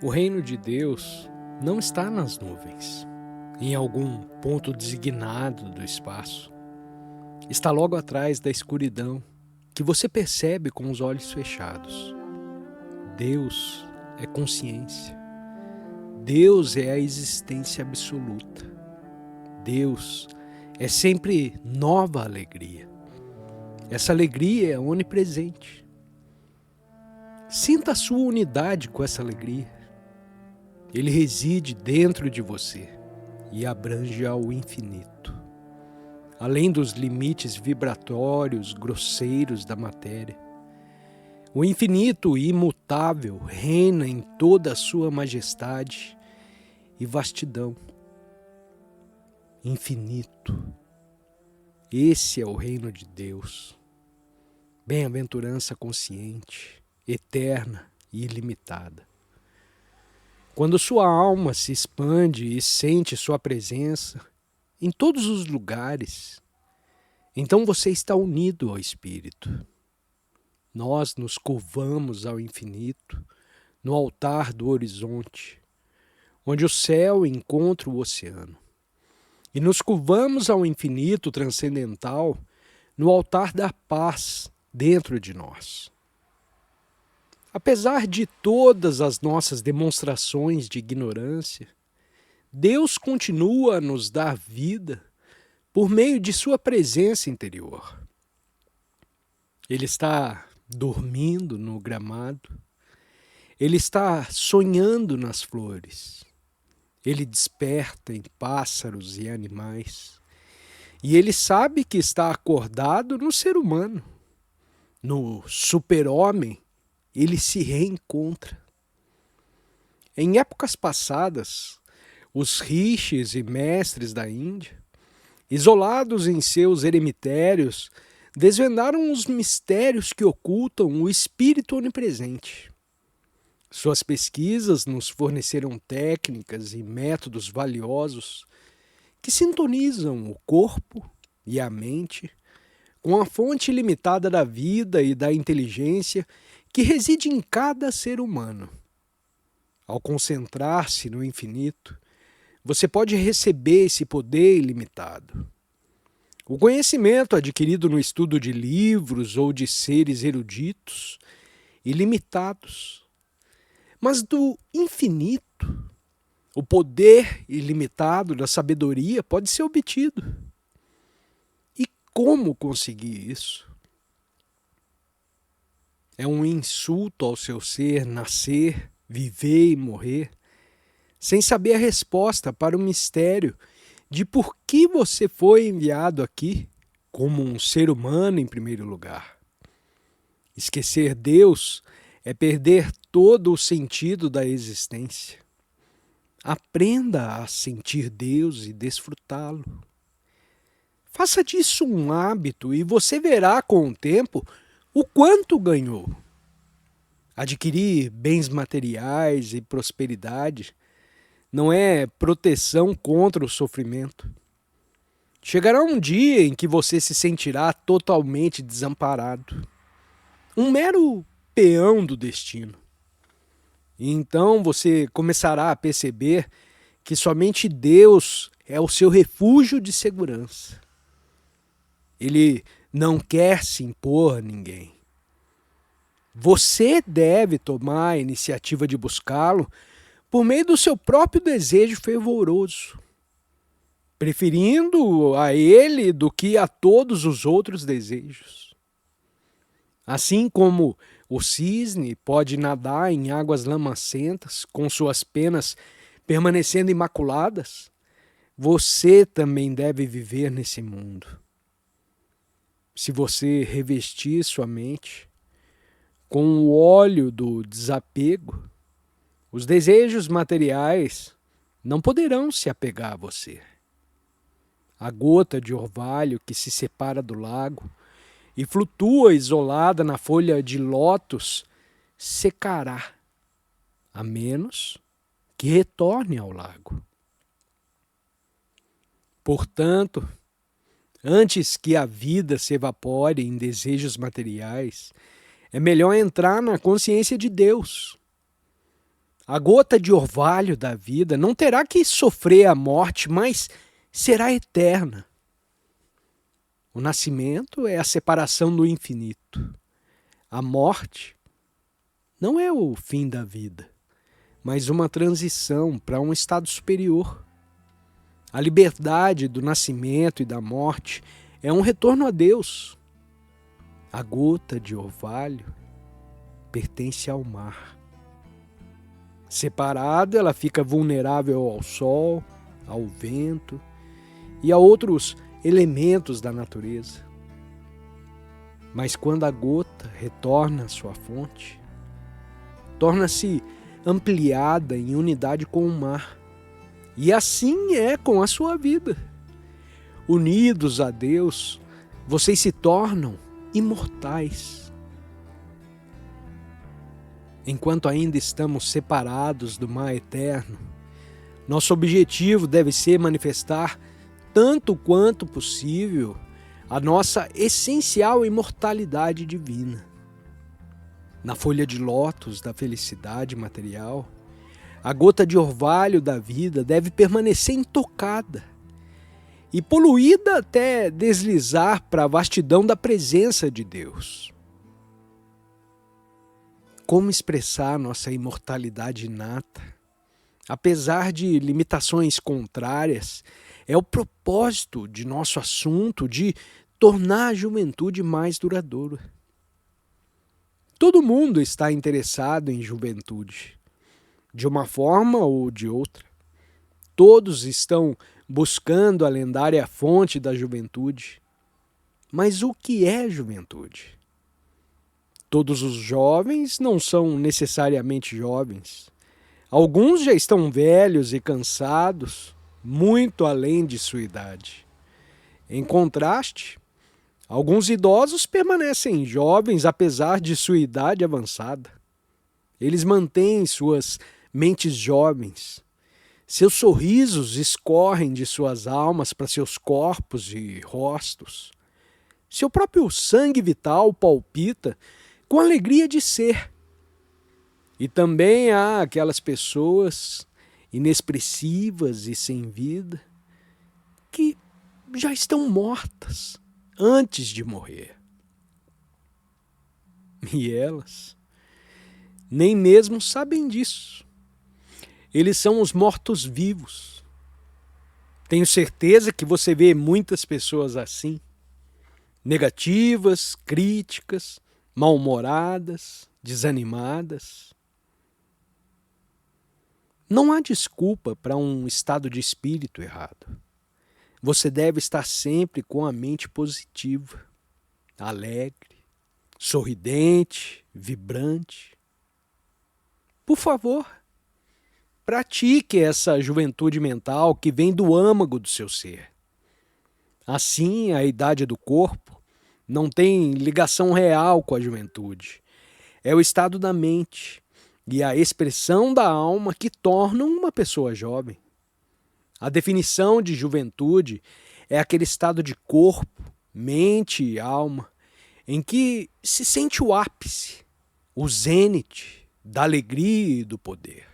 O reino de Deus não está nas nuvens, em algum ponto designado do espaço. Está logo atrás da escuridão, que você percebe com os olhos fechados. Deus é consciência. Deus é a existência absoluta. Deus é sempre nova alegria. Essa alegria é onipresente. Sinta a sua unidade com essa alegria. Ele reside dentro de você e abrange ao infinito, além dos limites vibratórios grosseiros da matéria. O infinito e imutável reina em toda a sua majestade e vastidão. Infinito. Esse é o reino de Deus. Bem-aventurança consciente, eterna e ilimitada. Quando sua alma se expande e sente sua presença em todos os lugares, então você está unido ao Espírito. Nós nos curvamos ao infinito, no altar do horizonte, onde o céu encontra o oceano. E nos curvamos ao infinito transcendental, no altar da paz dentro de nós. Apesar de todas as nossas demonstrações de ignorância, Deus continua a nos dar vida por meio de sua presença interior. Ele está dormindo no gramado, ele está sonhando nas flores, ele desperta em pássaros e animais, e ele sabe que está acordado no ser humano, no super-homem. Ele se reencontra. Em épocas passadas, os rishis e mestres da Índia, isolados em seus eremitérios, desvendaram os mistérios que ocultam o espírito onipresente. Suas pesquisas nos forneceram técnicas e métodos valiosos que sintonizam o corpo e a mente com a fonte ilimitada da vida e da inteligência que reside em cada ser humano. Ao concentrar-se no infinito, você pode receber esse poder ilimitado. O conhecimento adquirido no estudo de livros ou de seres eruditos, ilimitados. Mas do infinito, o poder ilimitado da sabedoria pode ser obtido. E como conseguir isso? É um insulto ao seu ser nascer, viver e morrer, sem saber a resposta para o mistério de por que você foi enviado aqui como um ser humano em primeiro lugar. Esquecer Deus é perder todo o sentido da existência. Aprenda a sentir Deus e desfrutá-lo. Faça disso um hábito e você verá com o tempo o quanto ganhou. Adquirir bens materiais e prosperidade não é proteção contra o sofrimento. Chegará um dia em que você se sentirá totalmente desamparado, um mero peão do destino. E então você começará a perceber que somente Deus é o seu refúgio de segurança. Ele não quer se impor a ninguém. Você deve tomar a iniciativa de buscá-lo por meio do seu próprio desejo fervoroso, preferindo a ele do que a todos os outros desejos. Assim como o cisne pode nadar em águas lamacentas, com suas penas permanecendo imaculadas, você também deve viver nesse mundo. Se você revestir sua mente com o óleo do desapego, os desejos materiais não poderão se apegar a você. A gota de orvalho que se separa do lago e flutua isolada na folha de lótus secará, a menos que retorne ao lago. Portanto, antes que a vida se evapore em desejos materiais, é melhor entrar na consciência de Deus. A gota de orvalho da vida não terá que sofrer a morte, mas será eterna. O nascimento é a separação do infinito. A morte não é o fim da vida, mas uma transição para um estado superior. A liberdade do nascimento e da morte é um retorno a Deus. A gota de orvalho pertence ao mar. Separada, ela fica vulnerável ao sol, ao vento e a outros elementos da natureza. Mas quando a gota retorna à sua fonte, torna-se ampliada em unidade com o mar. E assim é com a sua vida. Unidos a Deus, vocês se tornam imortais. Enquanto ainda estamos separados do mar eterno, nosso objetivo deve ser manifestar, tanto quanto possível, a nossa essencial imortalidade divina. Na folha de lótus da felicidade material, a gota de orvalho da vida deve permanecer intocada e poluída até deslizar para a vastidão da presença de Deus. Como expressar nossa imortalidade inata, apesar de limitações contrárias, é o propósito de nosso assunto de tornar a juventude mais duradoura. Todo mundo está interessado em juventude, de uma forma ou de outra. Todos estão buscando a lendária fonte da juventude. Mas o que é juventude? Todos os jovens não são necessariamente jovens. Alguns já estão velhos e cansados, muito além de sua idade. Em contraste, alguns idosos permanecem jovens apesar de sua idade avançada. Eles mantêm suas mentes jovens. Seus sorrisos escorrem de suas almas para seus corpos e rostos. Seu próprio sangue vital palpita com alegria de ser. E também há aquelas pessoas inexpressivas e sem vida que já estão mortas antes de morrer. E elas nem mesmo sabem disso. Eles são os mortos-vivos. Tenho certeza que você vê muitas pessoas assim, negativas, críticas, mal-humoradas, desanimadas. Não há desculpa para um estado de espírito errado. Você deve estar sempre com a mente positiva, alegre, sorridente, vibrante. Por favor, pratique essa juventude mental que vem do âmago do seu ser. Assim, a idade do corpo não tem ligação real com a juventude. É o estado da mente e a expressão da alma que tornam uma pessoa jovem. A definição de juventude é aquele estado de corpo, mente e alma em que se sente o ápice, o zênite da alegria e do poder.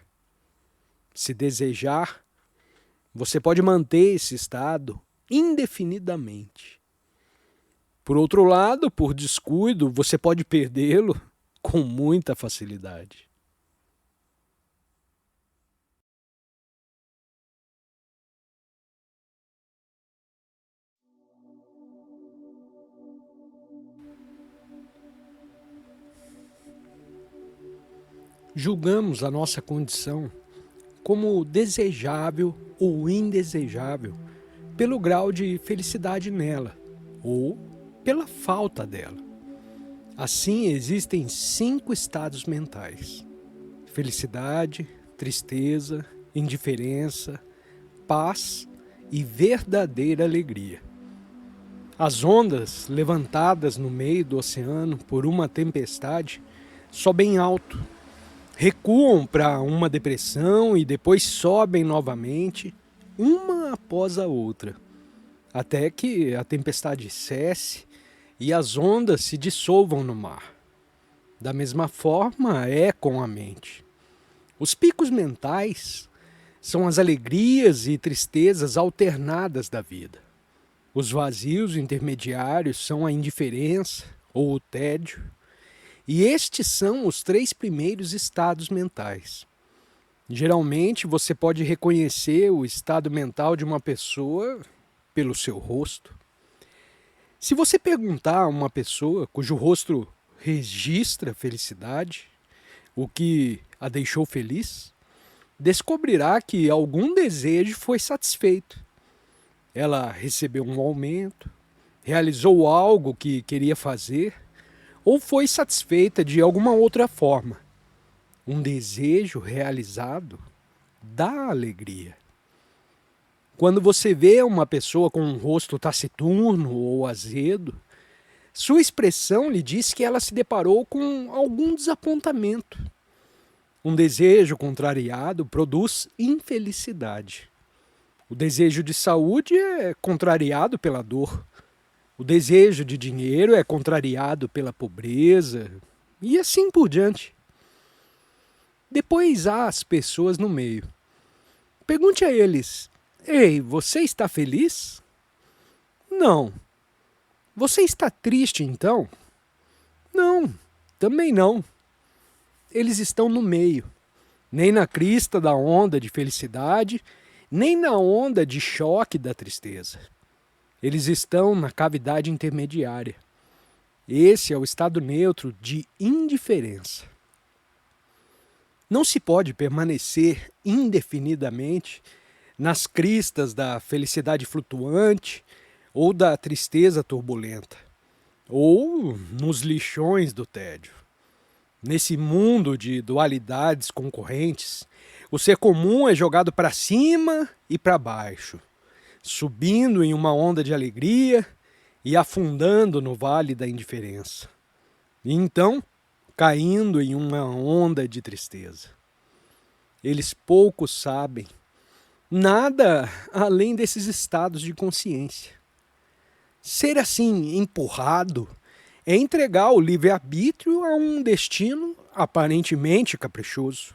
Se desejar, você pode manter esse estado indefinidamente. Por outro lado, por descuido, você pode perdê-lo com muita facilidade. Julgamos a nossa condição como desejável ou indesejável pelo grau de felicidade nela ou pela falta dela. Assim, existem 5 estados mentais: felicidade, tristeza, indiferença, paz e verdadeira alegria. As ondas levantadas no meio do oceano por uma tempestade sobem alto, recuam para uma depressão e depois sobem novamente, uma após a outra, até que a tempestade cesse e as ondas se dissolvam no mar. Da mesma forma é com a mente. Os picos mentais são as alegrias e tristezas alternadas da vida. Os vazios intermediários são a indiferença ou o tédio. E estes são os 3 primeiros estados mentais. Geralmente você pode reconhecer o estado mental de uma pessoa pelo seu rosto. Se você perguntar a uma pessoa cujo rosto registra felicidade, o que a deixou feliz, descobrirá que algum desejo foi satisfeito. Ela recebeu um aumento, realizou algo que queria fazer, ou foi satisfeita de alguma outra forma. Um desejo realizado dá alegria. Quando você vê uma pessoa com um rosto taciturno ou azedo, sua expressão lhe diz que ela se deparou com algum desapontamento. Um desejo contrariado produz infelicidade. O desejo de saúde é contrariado pela dor. O desejo de dinheiro é contrariado pela pobreza, e assim por diante. Depois há as pessoas no meio. Pergunte a eles: ei, você está feliz? Não. Você está triste então? Não, também não. Eles estão no meio, nem na crista da onda de felicidade, nem na onda de choque da tristeza. Eles estão na cavidade intermediária. Esse é o estado neutro de indiferença. Não se pode permanecer indefinidamente nas cristas da felicidade flutuante ou da tristeza turbulenta, ou nos lixões do tédio. Nesse mundo de dualidades concorrentes, o ser comum é jogado para cima e para baixo, subindo em uma onda de alegria e afundando no vale da indiferença. E então, caindo em uma onda de tristeza. Eles pouco sabem nada além desses estados de consciência. Ser assim empurrado é entregar o livre-arbítrio a um destino aparentemente caprichoso.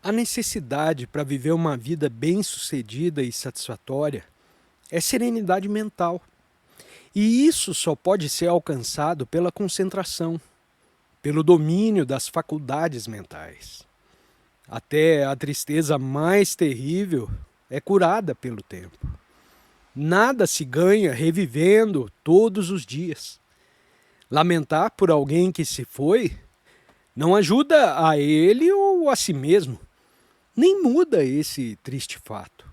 A necessidade para viver uma vida bem-sucedida e satisfatória é serenidade mental. E isso só pode ser alcançado pela concentração, pelo domínio das faculdades mentais. Até a tristeza mais terrível é curada pelo tempo. Nada se ganha revivendo todos os dias. Lamentar por alguém que se foi não ajuda a ele ou a si mesmo, nem muda esse triste fato.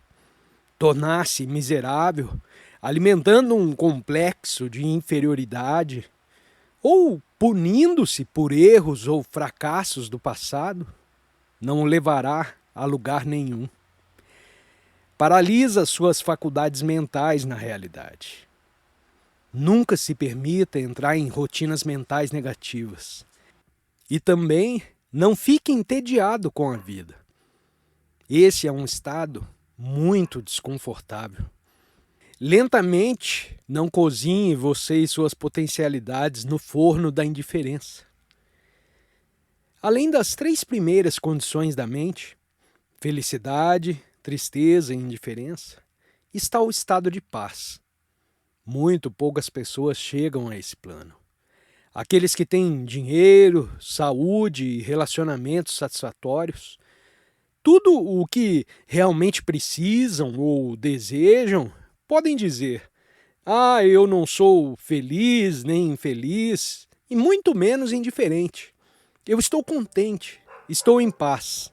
Tornar-se miserável, alimentando um complexo de inferioridade, ou punindo-se por erros ou fracassos do passado, não o levará a lugar nenhum. Paralisa suas faculdades mentais na realidade. Nunca se permita entrar em rotinas mentais negativas. E também não fique entediado com a vida. Esse é um estado muito desconfortável. Lentamente, não cozinhe você e suas potencialidades no forno da indiferença. Além das 3 primeiras condições da mente, felicidade, tristeza e indiferença, está o estado de paz. Muito poucas pessoas chegam a esse plano. Aqueles que têm dinheiro, saúde e relacionamentos satisfatórios, tudo o que realmente precisam ou desejam, podem dizer: ah, eu não sou feliz nem infeliz, e muito menos indiferente. Eu estou contente, estou em paz.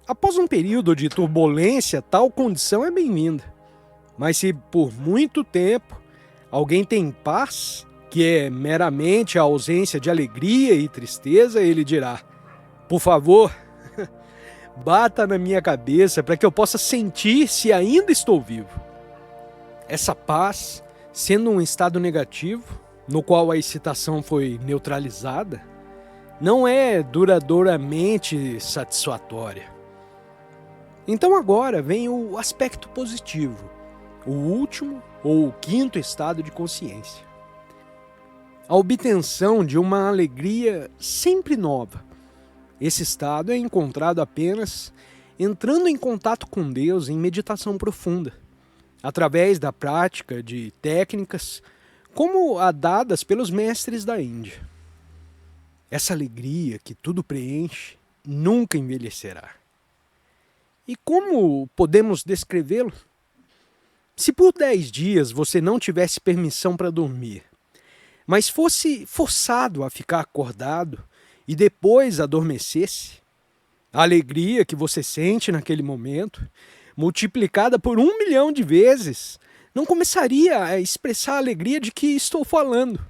Após um período de turbulência, tal condição é bem-vinda. Mas se por muito tempo alguém tem paz, que é meramente a ausência de alegria e tristeza, ele dirá: por favor, bata na minha cabeça para que eu possa sentir se ainda estou vivo. Essa paz, sendo um estado negativo, no qual a excitação foi neutralizada, não é duradouramente satisfatória. Então agora vem o aspecto positivo, o último ou o 5º estado de consciência. A obtenção de uma alegria sempre nova, Esse estado é encontrado apenas entrando em contato com Deus em meditação profunda, através da prática de técnicas como a dadas pelos mestres da Índia. Essa alegria que tudo preenche nunca envelhecerá. E como podemos descrevê-lo? Se por 10 dias você não tivesse permissão para dormir, mas fosse forçado a ficar acordado e depois adormecesse, a alegria que você sente naquele momento, multiplicada por 1 milhão de vezes, não começaria a expressar a alegria de que estou falando.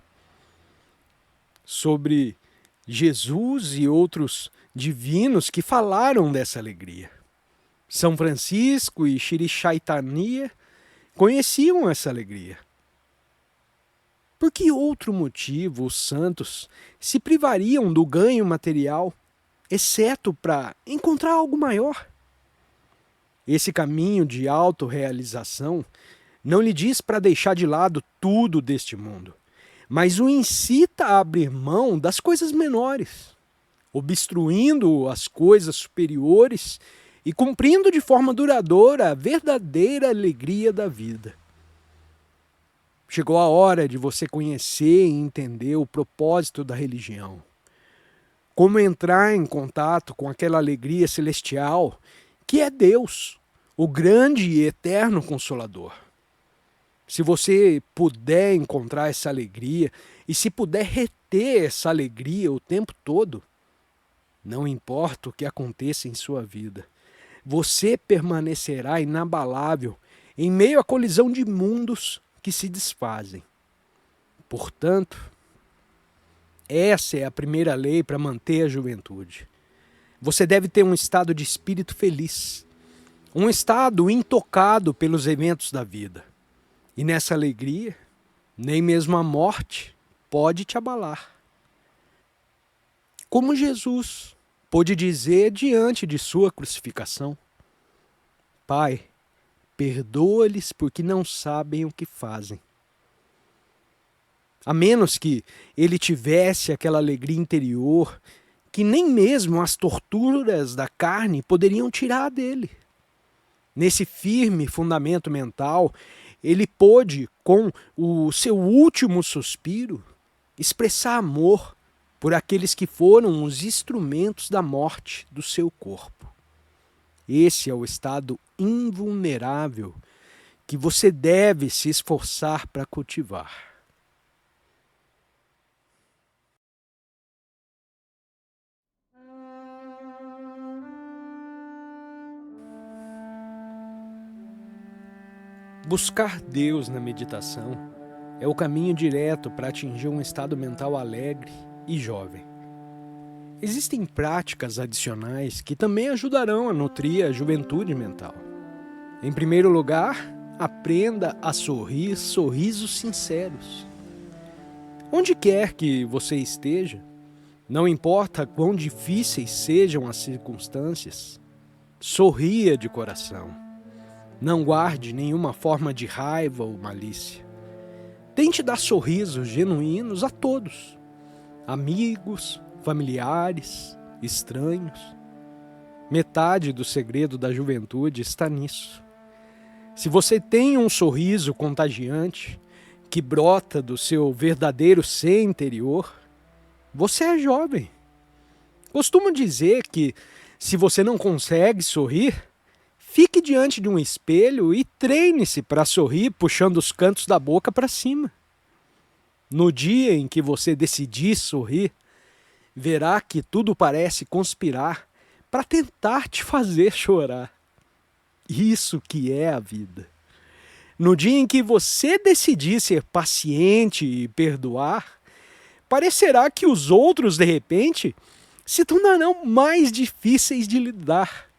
Sobre Jesus e outros divinos que falaram dessa alegria. São Francisco e Shri Chaitanya conheciam essa alegria. Por que outro motivo os santos se privariam do ganho material, exceto para encontrar algo maior? Esse caminho de autorrealização não lhe diz para deixar de lado tudo deste mundo, mas o incita a abrir mão das coisas menores, obstruindo as coisas superiores e cumprindo de forma duradoura a verdadeira alegria da vida. Chegou a hora de você conhecer e entender o propósito da religião. Como entrar em contato com aquela alegria celestial que é Deus, o grande e eterno Consolador. Se você puder encontrar essa alegria e se puder reter essa alegria o tempo todo, não importa o que aconteça em sua vida, você permanecerá inabalável em meio à colisão de mundos que se desfazem. Portanto, essa é a primeira lei para manter a juventude. Você deve ter um estado de espírito feliz, um estado intocado pelos eventos da vida. E nessa alegria, nem mesmo a morte pode te abalar. Como Jesus pôde dizer diante de sua crucificação: Pai, perdoa-lhes porque não sabem o que fazem. A menos que ele tivesse aquela alegria interior que nem mesmo as torturas da carne poderiam tirar dele. Nesse firme fundamento mental, ele pôde, com o seu último suspiro, expressar amor por aqueles que foram os instrumentos da morte do seu corpo. Esse é o estado invulnerável que você deve se esforçar para cultivar. Buscar Deus na meditação é o caminho direto para atingir um estado mental alegre e jovem. Existem práticas adicionais que também ajudarão a nutrir a juventude mental. Em primeiro lugar, aprenda a sorrir sorrisos sinceros. Onde quer que você esteja, não importa quão difíceis sejam as circunstâncias, sorria de coração. Não guarde nenhuma forma de raiva ou malícia. Tente dar sorrisos genuínos a todos, amigos, familiares, estranhos. Metade do segredo da juventude está nisso. Se você tem um sorriso contagiante, que brota do seu verdadeiro ser interior, você é jovem. Costumo dizer que, se você não consegue sorrir, fique diante de um espelho e treine-se para sorrir puxando os cantos da boca para cima. No dia em que você decidir sorrir, verá que tudo parece conspirar para tentar te fazer chorar. Isso que é a vida. No dia em que você decidir ser paciente e perdoar, parecerá que os outros, de repente, se tornarão mais difíceis de lidar.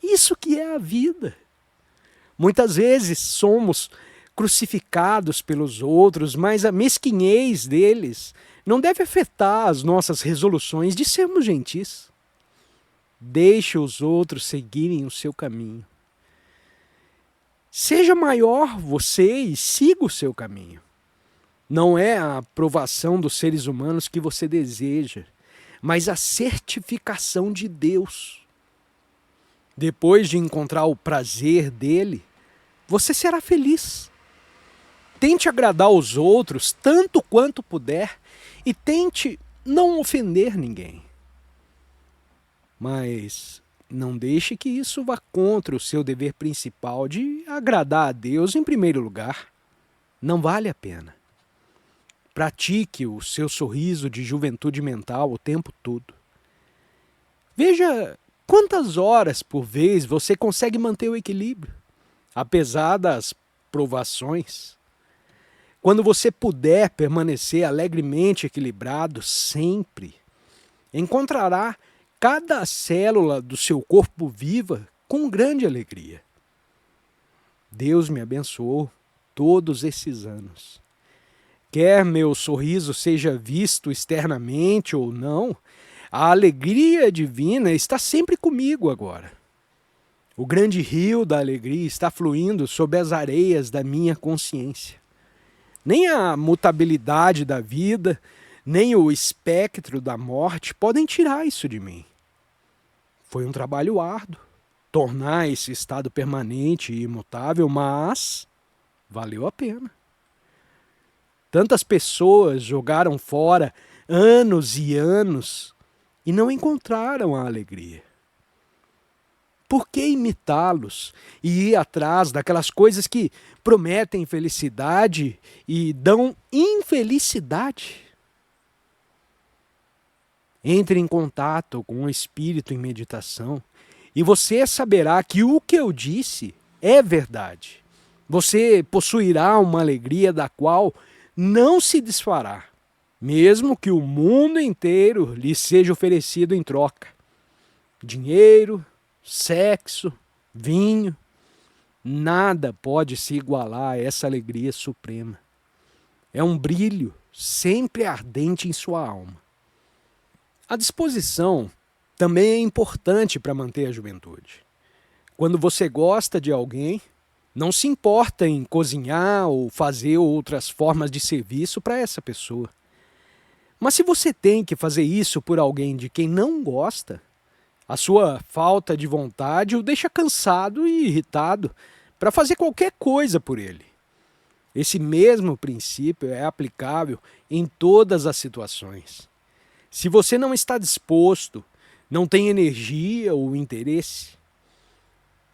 Isso que é a vida. Muitas vezes somos crucificados pelos outros, mas a mesquinhez deles não deve afetar as nossas resoluções de sermos gentis. Deixe os outros seguirem o seu caminho. Seja maior você e siga o seu caminho. Não é a aprovação dos seres humanos que você deseja, mas a certificação de Deus. Depois de encontrar o prazer dele, você será feliz. Tente agradar os outros tanto quanto puder e tente não ofender ninguém. Mas não deixe que isso vá contra o seu dever principal de agradar a Deus em primeiro lugar. Não vale a pena. Pratique o seu sorriso de juventude mental o tempo todo. Veja quantas horas por vez você consegue manter o equilíbrio, apesar das provações. Quando você puder permanecer alegremente equilibrado sempre, encontrará cada célula do seu corpo viva com grande alegria. Deus me abençoou todos esses anos. Quer meu sorriso seja visto externamente ou não, a alegria divina está sempre comigo agora. O grande rio da alegria está fluindo sob as areias da minha consciência. Nem a mutabilidade da vida, nem o espectro da morte podem tirar isso de mim. Foi um trabalho árduo tornar esse estado permanente e imutável, mas valeu a pena. Tantas pessoas jogaram fora anos e anos e não encontraram a alegria. Por que imitá-los e ir atrás daquelas coisas que prometem felicidade e dão infelicidade? Entre em contato com o Espírito em meditação e você saberá que o que eu disse é verdade. Você possuirá uma alegria da qual não se desfará, mesmo que o mundo inteiro lhe seja oferecido em troca. Dinheiro, sexo, vinho, nada pode se igualar a essa alegria suprema. É um brilho sempre ardente em sua alma. A disposição também é importante para manter a juventude. Quando você gosta de alguém, não se importa em cozinhar ou fazer outras formas de serviço para essa pessoa. Mas se você tem que fazer isso por alguém de quem não gosta, a sua falta de vontade o deixa cansado e irritado para fazer qualquer coisa por ele. Esse mesmo princípio é aplicável em todas as situações. Se você não está disposto, não tem energia ou interesse,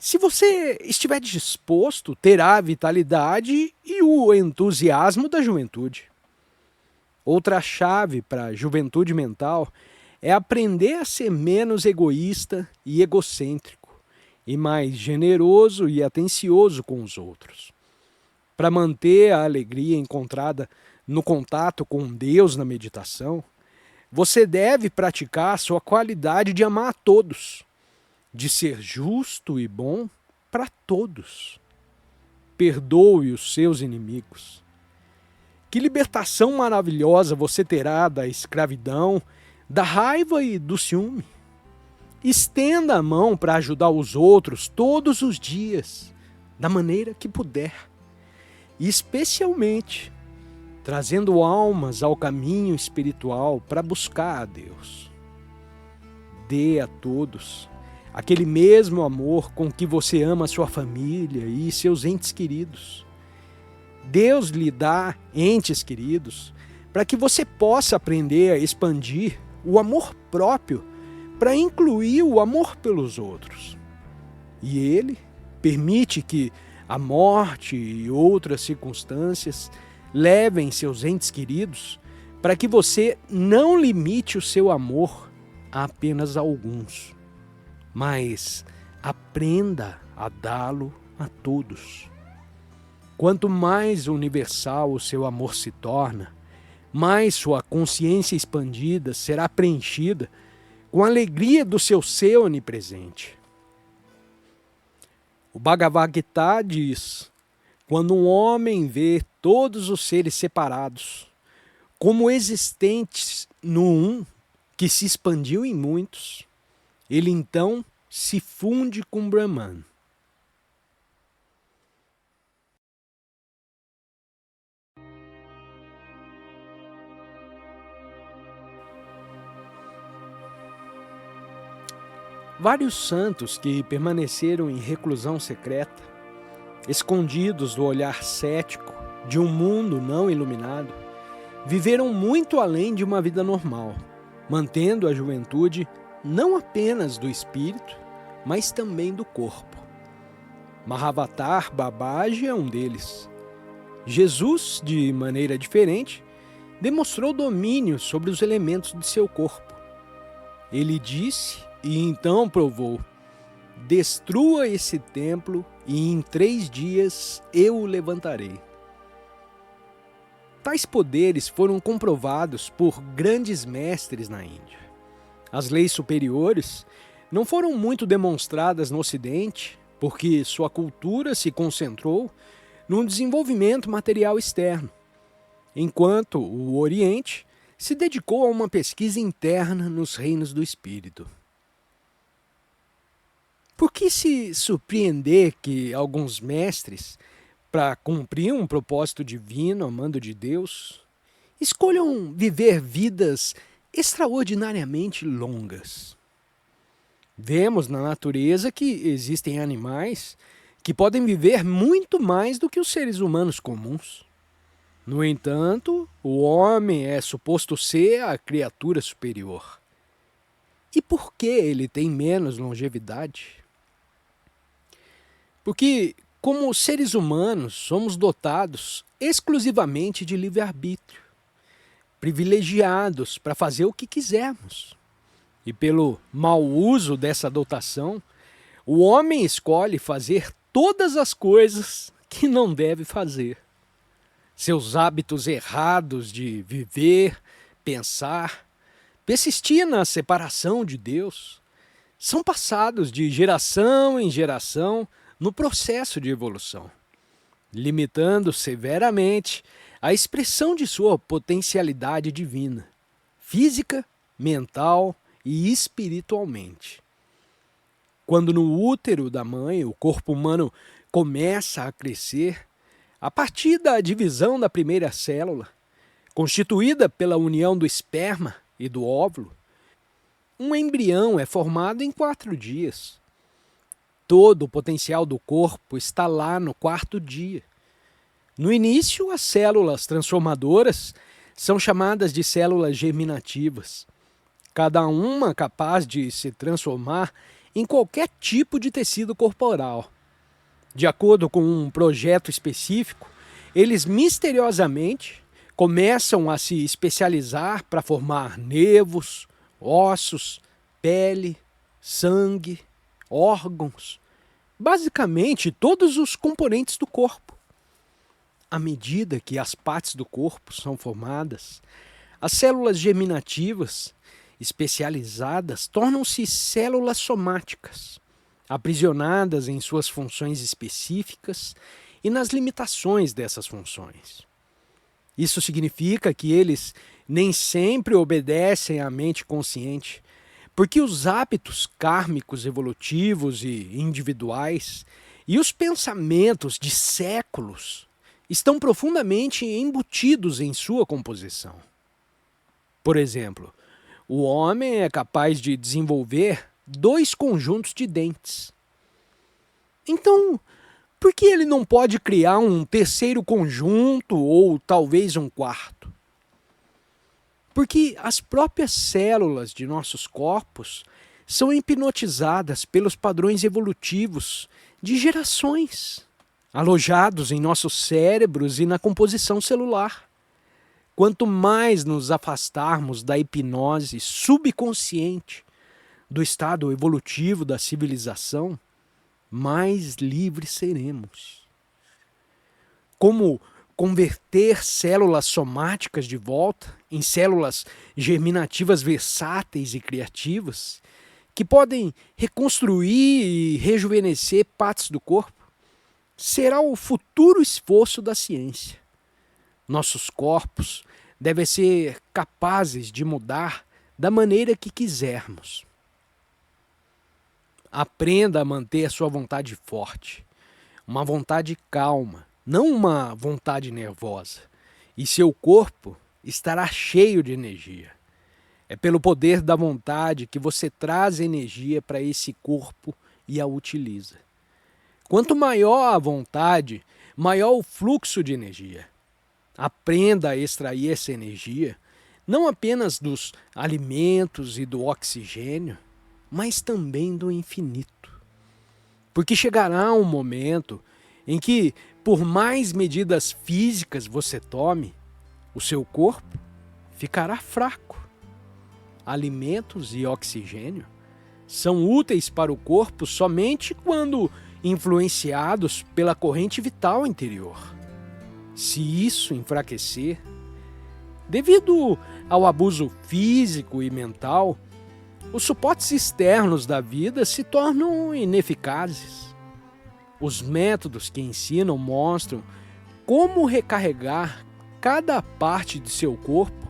se você estiver disposto, terá a vitalidade e o entusiasmo da juventude. Outra chave para a juventude mental é aprender a ser menos egoísta e egocêntrico, e mais generoso e atencioso com os outros. Para manter a alegria encontrada no contato com Deus na meditação, você deve praticar a sua qualidade de amar a todos, de ser justo e bom para todos. Perdoe os seus inimigos. Que libertação maravilhosa você terá da escravidão, da raiva e do ciúme. Estenda a mão para ajudar os outros todos os dias, da maneira que puder. E especialmente, trazendo almas ao caminho espiritual para buscar a Deus. Dê a todos aquele mesmo amor com que você ama sua família e seus entes queridos. Deus lhe dá entes queridos para que você possa aprender a expandir o amor próprio para incluir o amor pelos outros. E Ele permite que a morte e outras circunstâncias levem seus entes queridos para que você não limite o seu amor a apenas alguns, mas aprenda a dá-lo a todos. Quanto mais universal o seu amor se torna, mais sua consciência expandida será preenchida com a alegria do seu ser onipresente. O Bhagavad Gita diz: quando um homem vê todos os seres separados como existentes no um que se expandiu em muitos, ele então se funde com Brahman. Vários santos que permaneceram em reclusão secreta, escondidos do olhar cético de um mundo não iluminado, viveram muito além de uma vida normal, mantendo a juventude não apenas do espírito, mas também do corpo. Mahavatar Babaji é um deles. Jesus, de maneira diferente, demonstrou domínio sobre os elementos de seu corpo. Ele disse e então provou: destrua esse templo e em 3 dias eu o levantarei. Tais poderes foram comprovados por grandes mestres na Índia. As leis superiores não foram muito demonstradas no Ocidente, porque sua cultura se concentrou no desenvolvimento material externo, enquanto o Oriente se dedicou a uma pesquisa interna nos reinos do espírito. Por que se surpreender que alguns mestres, para cumprir um propósito divino, amando de Deus, escolham viver vidas extraordinariamente longas? Vemos na natureza que existem animais que podem viver muito mais do que os seres humanos comuns. No entanto, o homem é suposto ser a criatura superior. E por que ele tem menos longevidade? Porque, como seres humanos, somos dotados exclusivamente de livre-arbítrio, privilegiados para fazer o que quisermos. E pelo mau uso dessa dotação, o homem escolhe fazer todas as coisas que não deve fazer. Seus hábitos errados de viver, pensar, persistir na separação de Deus, são passados de geração em geração no processo de evolução, limitando severamente a expressão de sua potencialidade divina, física, mental e espiritualmente. Quando no útero da mãe o corpo humano começa a crescer, a partir da divisão da primeira célula, constituída pela união do esperma e do óvulo, um embrião é formado em 4 dias. Todo o potencial do corpo está lá no 4º dia. No início, as células transformadoras são chamadas de células germinativas, cada uma capaz de se transformar em qualquer tipo de tecido corporal. De acordo com um projeto específico, eles misteriosamente começam a se especializar para formar nervos, ossos, pele, sangue, órgãos, basicamente todos os componentes do corpo. À medida que as partes do corpo são formadas, as células germinativas especializadas tornam-se células somáticas, aprisionadas em suas funções específicas e nas limitações dessas funções. Isso significa que eles nem sempre obedecem à mente consciente, porque os hábitos kármicos evolutivos e individuais e os pensamentos de séculos estão profundamente embutidos em sua composição. Por exemplo, o homem é capaz de desenvolver 2 conjuntos de dentes. Então, por que ele não pode criar um 3º conjunto ou talvez um 4º? Porque as próprias células de nossos corpos são hipnotizadas pelos padrões evolutivos de gerações, alojados em nossos cérebros e na composição celular. Quanto mais nos afastarmos da hipnose subconsciente, do estado evolutivo da civilização, mais livres seremos. Como converter células somáticas de volta em células germinativas versáteis e criativas, que podem reconstruir e rejuvenescer partes do corpo, será o futuro esforço da ciência. Nossos corpos devem ser capazes de mudar da maneira que quisermos. Aprenda a manter a sua vontade forte, uma vontade calma, não uma vontade nervosa, e seu corpo estará cheio de energia. É pelo poder da vontade que você traz energia para esse corpo e a utiliza. Quanto maior a vontade, maior o fluxo de energia. Aprenda a extrair essa energia, não apenas dos alimentos e do oxigênio, mas também do infinito. Porque chegará um momento em que, por mais medidas físicas você tome, o seu corpo ficará fraco. Alimentos e oxigênio são úteis para o corpo somente quando influenciados pela corrente vital interior. Se isso enfraquecer, devido ao abuso físico e mental, os suportes externos da vida se tornam ineficazes. Os métodos que ensinam mostram como recarregar cada parte de seu corpo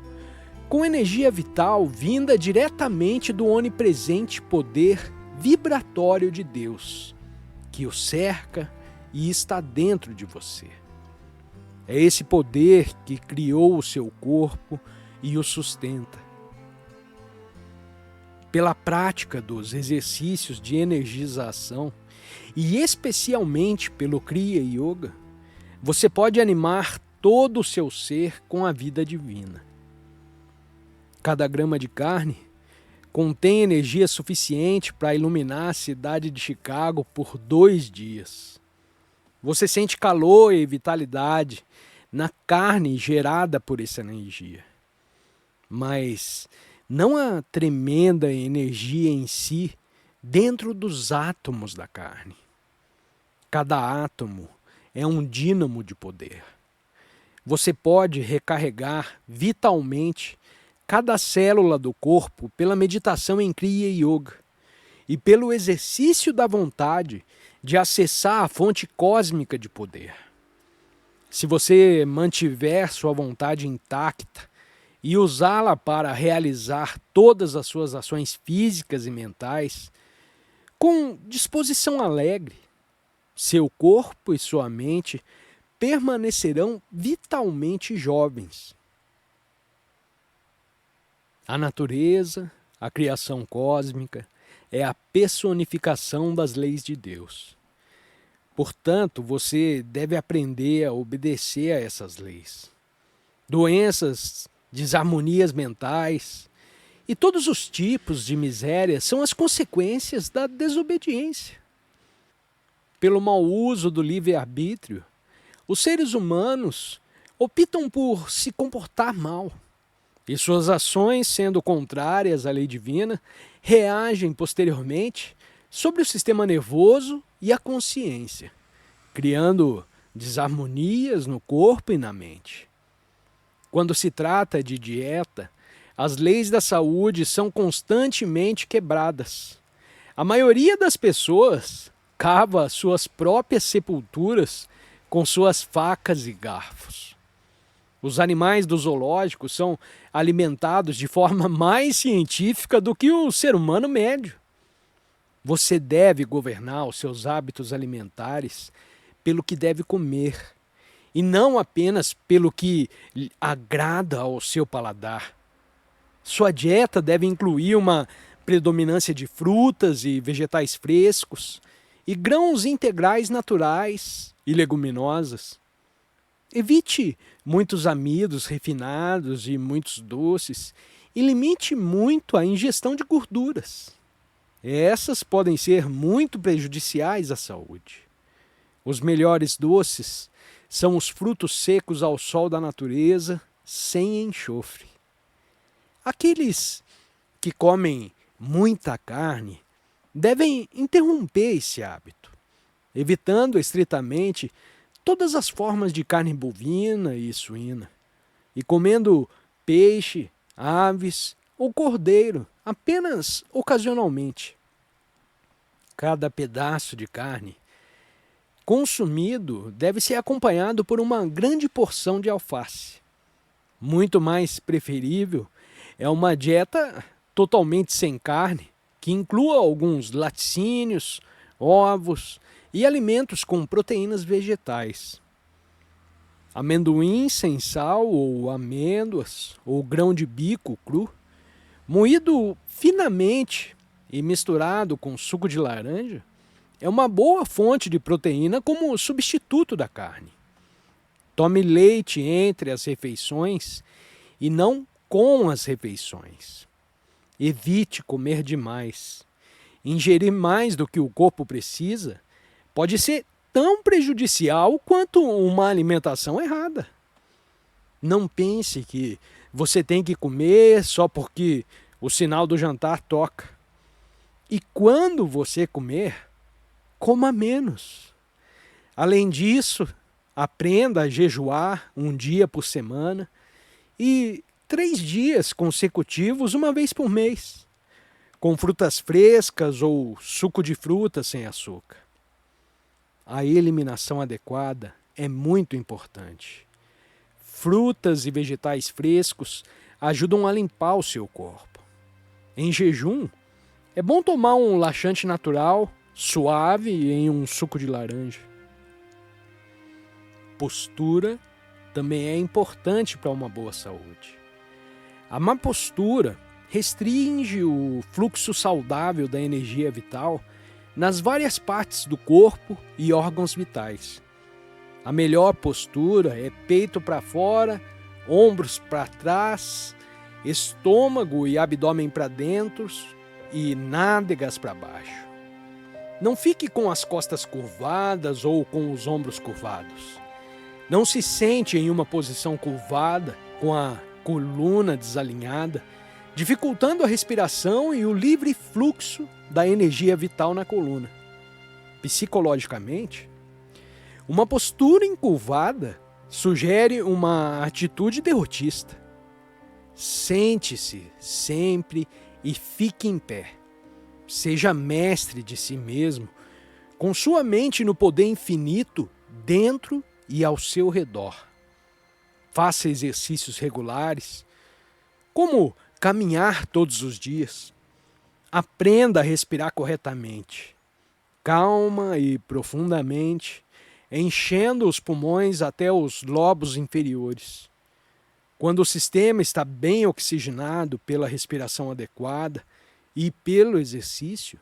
com energia vital vinda diretamente do onipresente poder vibratório de Deus, que o cerca e está dentro de você. É esse poder que criou o seu corpo e o sustenta. Pela prática dos exercícios de energização, e especialmente pelo Kriya Yoga, você pode animar todo o seu ser com a vida divina. Cada grama de carne contém energia suficiente para iluminar a cidade de Chicago por 2 dias. Você sente calor e vitalidade na carne gerada por essa energia. Mas não há tremenda energia em si dentro dos átomos da carne. Cada átomo é um dínamo de poder. Você pode recarregar vitalmente cada célula do corpo pela meditação em Kriya Yoga e pelo exercício da vontade de acessar a fonte cósmica de poder. Se você mantiver sua vontade intacta e usá-la para realizar todas as suas ações físicas e mentais, com disposição alegre, seu corpo e sua mente permanecerão vitalmente jovens. A natureza, a criação cósmica, é a personificação das leis de Deus. Portanto, você deve aprender a obedecer a essas leis. Doenças, desarmonias mentais e todos os tipos de miséria são as consequências da desobediência. Pelo mau uso do livre-arbítrio, os seres humanos optam por se comportar mal. E suas ações, sendo contrárias à lei divina, reagem posteriormente sobre o sistema nervoso e a consciência, criando desarmonias no corpo e na mente. Quando se trata de dieta, as leis da saúde são constantemente quebradas. A maioria das pessoas cava suas próprias sepulturas com suas facas e garfos. Os animais do zoológico são alimentados de forma mais científica do que o ser humano médio. Você deve governar os seus hábitos alimentares pelo que deve comer, e não apenas pelo que agrada ao seu paladar. Sua dieta deve incluir uma predominância de frutas e vegetais frescos, e grãos integrais naturais e leguminosas. Evite muitos amidos refinados e muitos doces e limite muito a ingestão de gorduras. Essas podem ser muito prejudiciais à saúde. Os melhores doces são os frutos secos ao sol da natureza, sem enxofre. Aqueles que comem muita carne devem interromper esse hábito, evitando estritamente todas as formas de carne bovina e suína, e comendo peixe, aves ou cordeiro apenas ocasionalmente. Cada pedaço de carne consumido deve ser acompanhado por uma grande porção de alface. Muito mais preferível é uma dieta totalmente sem carne, que inclua alguns laticínios, ovos e alimentos com proteínas vegetais. Amendoim sem sal ou amêndoas ou grão de bico cru Moído finamente e misturado com suco de laranja, é uma boa fonte de proteína como substituto da carne. Tome leite entre as refeições e não com as refeições. Evite comer demais. Ingerir mais do que o corpo precisa pode ser tão prejudicial quanto uma alimentação errada. Não pense que você tem que comer só porque o sinal do jantar toca. E quando você comer, coma menos. Além disso, aprenda a jejuar um dia por semana e 3 dias consecutivos uma vez por mês, com frutas frescas ou suco de frutas sem açúcar. A eliminação adequada é muito importante. Frutas e vegetais frescos ajudam a limpar o seu corpo. Em jejum, é bom tomar um laxante natural, suave em um suco de laranja. Postura também é importante para uma boa saúde. A má postura restringe o fluxo saudável da energia vital nas várias partes do corpo e órgãos vitais. A melhor postura é peito para fora, ombros para trás, estômago e abdômen para dentro e nádegas para baixo. Não fique com as costas curvadas ou com os ombros curvados. Não se sente em uma posição curvada, com a coluna desalinhada, dificultando a respiração e o livre fluxo da energia vital na coluna. Psicologicamente, uma postura encurvada sugere uma atitude derrotista. Sente-se sempre e fique em pé. Seja mestre de si mesmo, com sua mente no poder infinito dentro e ao seu redor. Faça exercícios regulares, como caminhar todos os dias. Aprenda a respirar corretamente, calma e profundamente, enchendo os pulmões até os lobos inferiores. Quando o sistema está bem oxigenado pela respiração adequada e pelo exercício,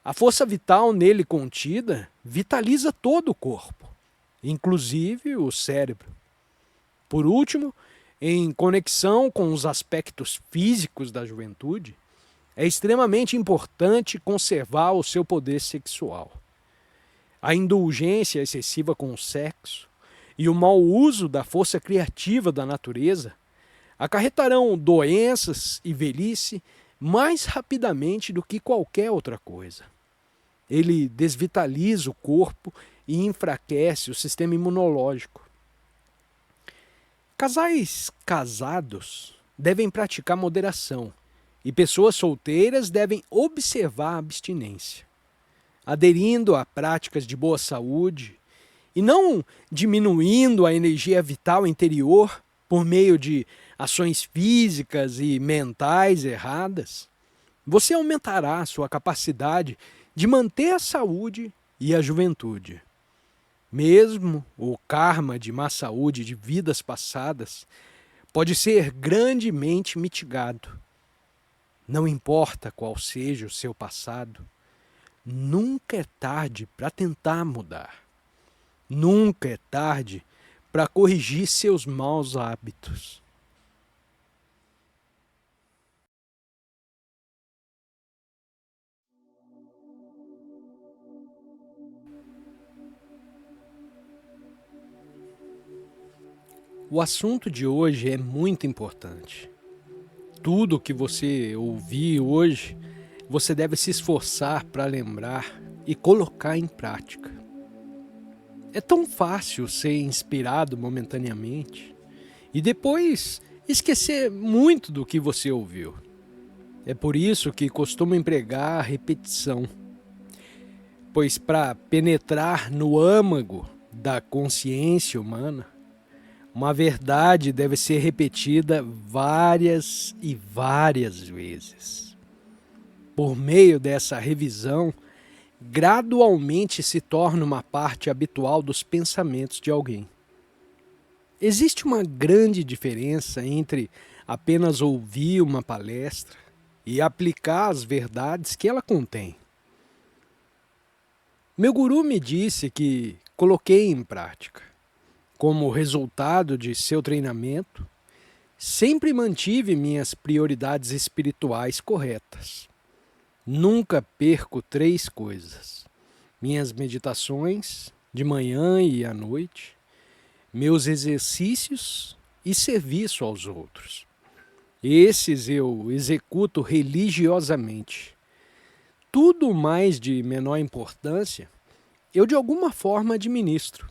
a força vital nele contida vitaliza todo o corpo, inclusive o cérebro. Por último, em conexão com os aspectos físicos da juventude, é extremamente importante conservar o seu poder sexual. A indulgência excessiva com o sexo e o mau uso da força criativa da natureza acarretarão doenças e velhice mais rapidamente do que qualquer outra coisa. Ele desvitaliza o corpo e enfraquece o sistema imunológico. Casais casados devem praticar moderação e pessoas solteiras devem observar a abstinência, aderindo a práticas de boa saúde e não diminuindo a energia vital interior por meio de ações físicas e mentais erradas. Você aumentará sua capacidade de manter a saúde e a juventude. Mesmo o karma de má saúde de vidas passadas pode ser grandemente mitigado. Não importa qual seja o seu passado, nunca é tarde para tentar mudar. Nunca é tarde para corrigir seus maus hábitos. O assunto de hoje é muito importante. Tudo o que você ouvir hoje, você deve se esforçar para lembrar e colocar em prática. É tão fácil ser inspirado momentaneamente e depois esquecer muito do que você ouviu. É por isso que costumo empregar a repetição, pois para penetrar no âmago da consciência humana, uma verdade deve ser repetida várias e várias vezes. Por meio dessa revisão, gradualmente se torna uma parte habitual dos pensamentos de alguém. Existe uma grande diferença entre apenas ouvir uma palestra e aplicar as verdades que ela contém. Meu guru me disse que coloquei em prática. Como resultado de seu treinamento, sempre mantive minhas prioridades espirituais corretas. Nunca perco 3 coisas: minhas meditações, de manhã e à noite, meus exercícios e serviço aos outros. Esses eu executo religiosamente. Tudo mais de menor importância, eu de alguma forma administro.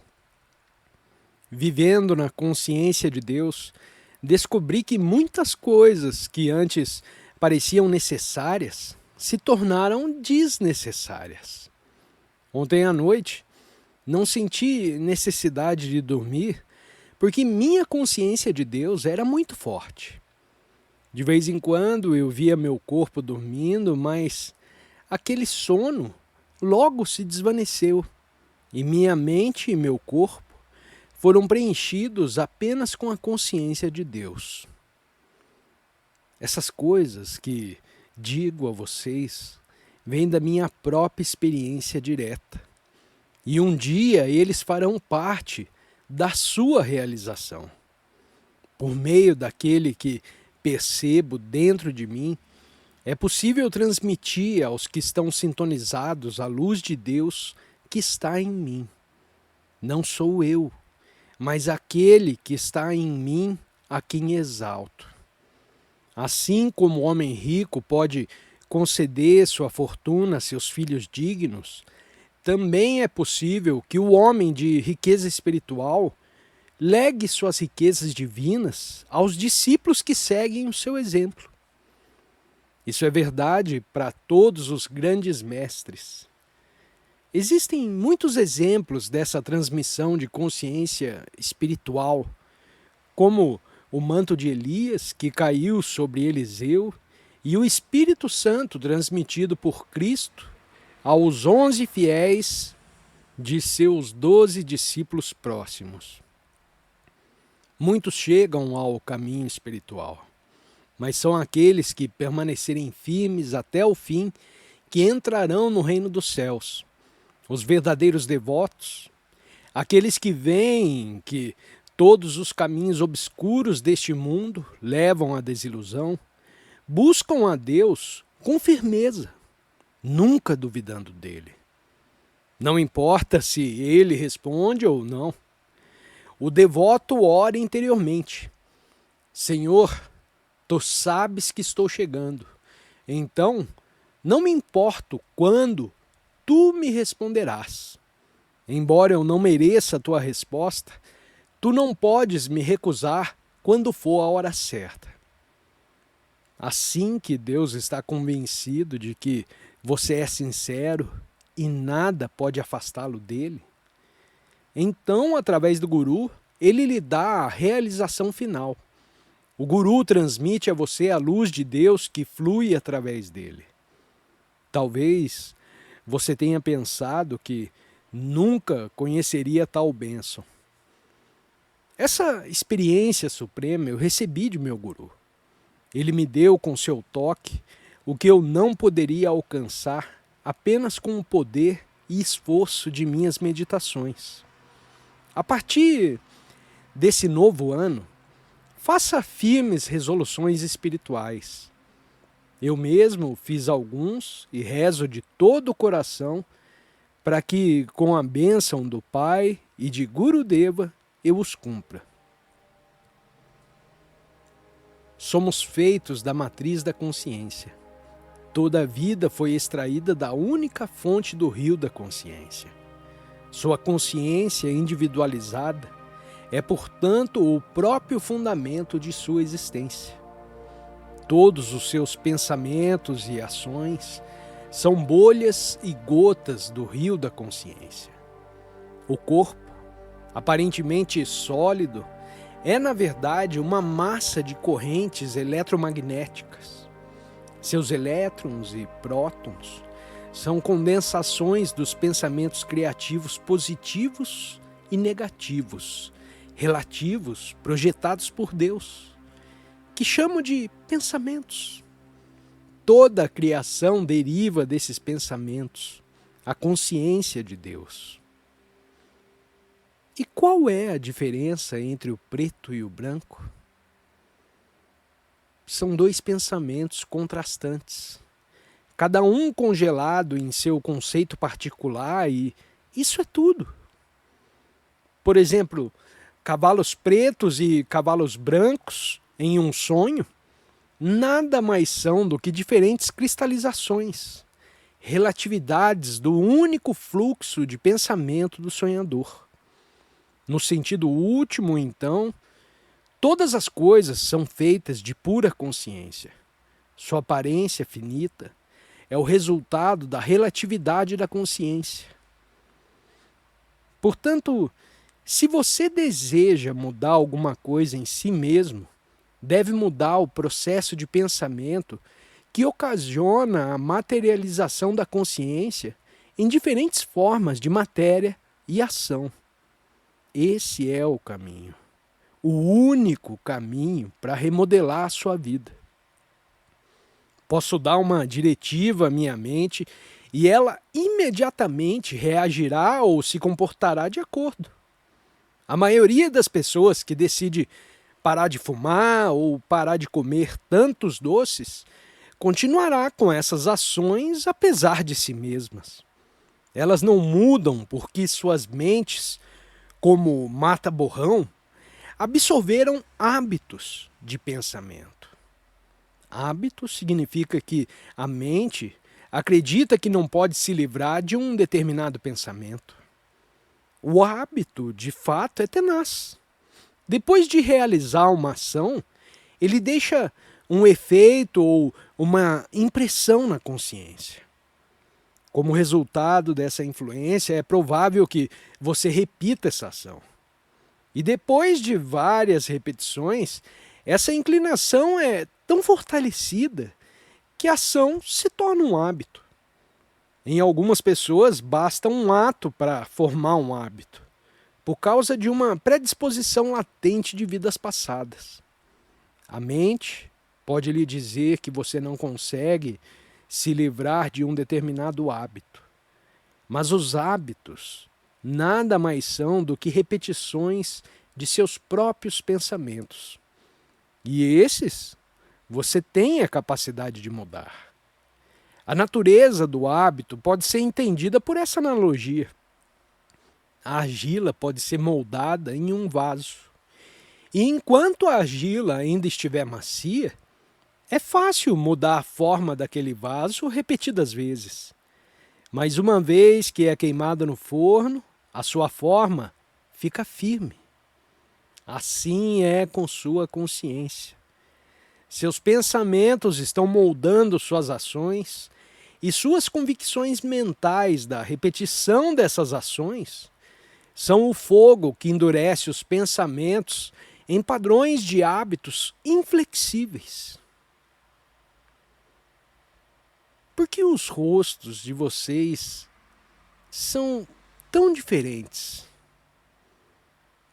Vivendo na consciência de Deus, descobri que muitas coisas que antes pareciam necessárias se tornaram desnecessárias. Ontem à noite, não senti necessidade de dormir porque minha consciência de Deus era muito forte. De vez em quando eu via meu corpo dormindo, mas aquele sono logo se desvaneceu e minha mente e meu corpo foram preenchidos apenas com a consciência de Deus. Essas coisas que digo a vocês vêm da minha própria experiência direta. E um dia eles farão parte da sua realização. Por meio daquele que percebo dentro de mim, é possível transmitir aos que estão sintonizados a luz de Deus que está em mim. Não sou eu, mas aquele que está em mim, a quem exalto. Assim como o homem rico pode conceder sua fortuna a seus filhos dignos, também é possível que o homem de riqueza espiritual legue suas riquezas divinas aos discípulos que seguem o seu exemplo. Isso é verdade para todos os grandes mestres. Existem muitos exemplos dessa transmissão de consciência espiritual, como o manto de Elias, que caiu sobre Eliseu, e o Espírito Santo transmitido por Cristo aos 11 fiéis de seus 12 discípulos próximos. Muitos chegam ao caminho espiritual, mas são aqueles que permanecerem firmes até o fim que entrarão no reino dos céus. Os verdadeiros devotos, aqueles que veem que todos os caminhos obscuros deste mundo levam à desilusão, buscam a Deus com firmeza, nunca duvidando dele. Não importa se ele responde ou não. O devoto ora interiormente: Senhor, tu sabes que estou chegando, então não me importo quando tu me responderás. Embora eu não mereça a tua resposta, tu não podes me recusar quando for a hora certa. Assim que Deus está convencido de que você é sincero e nada pode afastá-lo dele, então, através do guru, ele lhe dá a realização final. O guru transmite a você a luz de Deus que flui através dele. Talvez você tenha pensado que nunca conheceria tal bênção. Essa experiência suprema eu recebi de meu guru. Ele me deu com seu toque o que eu não poderia alcançar apenas com o poder e esforço de minhas meditações. A partir desse novo ano, faça firmes resoluções espirituais. Eu mesmo fiz alguns e rezo de todo o coração para que, com a bênção do Pai e de Gurudeva, eu os cumpra. Somos feitos da matriz da consciência. Toda a vida foi extraída da única fonte do rio da consciência. Sua consciência individualizada é, portanto, o próprio fundamento de sua existência. Todos os seus pensamentos e ações são bolhas e gotas do rio da consciência. O corpo, aparentemente sólido, é, na verdade, uma massa de correntes eletromagnéticas. Seus elétrons e prótons são condensações dos pensamentos criativos positivos e negativos, relativos, projetados por Deus, que chamo de pensamentos. Toda a criação deriva desses pensamentos, a consciência de Deus. E qual é a diferença entre o preto e o branco? São dois pensamentos contrastantes, cada um congelado em seu conceito particular, e isso é tudo. Por exemplo, cavalos pretos e cavalos brancos em um sonho nada mais são do que diferentes cristalizações, relatividades do único fluxo de pensamento do sonhador. No sentido último, então, todas as coisas são feitas de pura consciência. Sua aparência finita é o resultado da relatividade da consciência. Portanto, se você deseja mudar alguma coisa em si mesmo, deve mudar o processo de pensamento que ocasiona a materialização da consciência em diferentes formas de matéria e ação. Esse é o caminho, o único caminho para remodelar a sua vida. Posso dar uma diretiva à minha mente e ela imediatamente reagirá ou se comportará de acordo. A maioria das pessoas que decide parar de fumar ou parar de comer tantos doces continuará com essas ações apesar de si mesmas. Elas não mudam porque suas mentes, como mata-borrão, absorveram hábitos de pensamento. Hábito significa que a mente acredita que não pode se livrar de um determinado pensamento. O hábito, de fato, é tenaz. Depois de realizar uma ação, ele deixa um efeito ou uma impressão na consciência. Como resultado dessa influência, é provável que você repita essa ação. E depois de várias repetições, essa inclinação é tão fortalecida que a ação se torna um hábito. Em algumas pessoas, basta um ato para formar um hábito, por causa de uma predisposição latente de vidas passadas. A mente pode lhe dizer que você não consegue se livrar de um determinado hábito, mas os hábitos nada mais são do que repetições de seus próprios pensamentos. E esses você tem a capacidade de mudar. A natureza do hábito pode ser entendida por essa analogia. A argila pode ser moldada em um vaso. E enquanto a argila ainda estiver macia, é fácil mudar a forma daquele vaso repetidas vezes. Mas uma vez que é queimada no forno, a sua forma fica firme. Assim é com sua consciência. Seus pensamentos estão moldando suas ações e suas convicções mentais da repetição dessas ações são o fogo que endurece os pensamentos em padrões de hábitos inflexíveis. Por que os rostos de vocês são tão diferentes?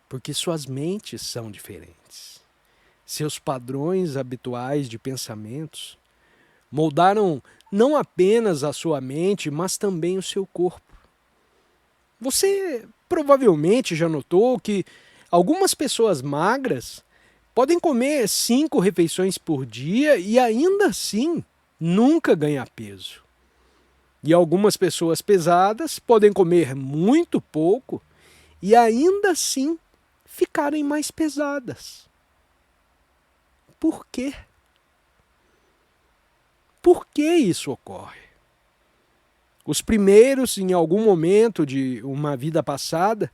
Porque suas mentes são diferentes. Seus padrões habituais de pensamentos moldaram não apenas a sua mente, mas também o seu corpo. Você provavelmente já notou que algumas pessoas magras podem comer 5 refeições por dia e ainda assim nunca ganhar peso. E algumas pessoas pesadas podem comer muito pouco e ainda assim ficarem mais pesadas. Por quê? Por que isso ocorre? Os primeiros, em algum momento de uma vida passada,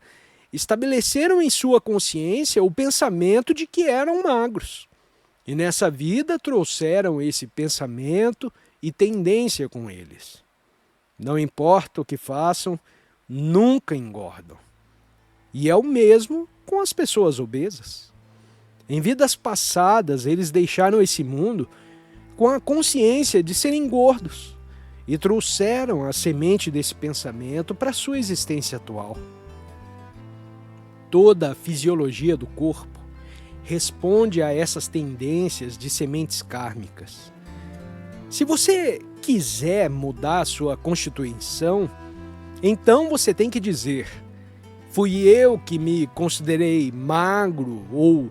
estabeleceram em sua consciência o pensamento de que eram magros. E nessa vida trouxeram esse pensamento e tendência com eles. Não importa o que façam, nunca engordam. E é o mesmo com as pessoas obesas. Em vidas passadas, eles deixaram esse mundo com a consciência de serem gordos e trouxeram a semente desse pensamento para a sua existência atual. toda a fisiologia do corpo responde a essas tendências de sementes kármicas. Se você quiser mudar a sua constituição, então você tem que dizer: fui eu que me considerei magro, ou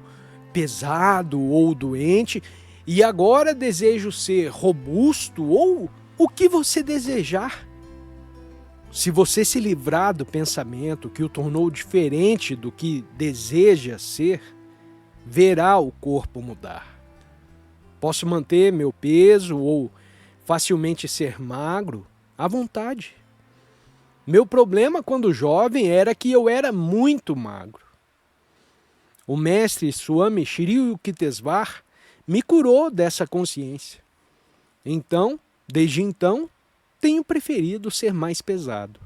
pesado, ou doente, e agora desejo ser robusto, ou o que você desejar. Se você se livrar do pensamento que o tornou diferente do que deseja ser, verá o corpo mudar. Posso manter meu peso ou facilmente ser magro à vontade. Meu problema quando jovem era que eu era muito magro. O mestre Swami Shri Yukteswar me curou dessa consciência. Então, desde então, tenho preferido ser mais pesado.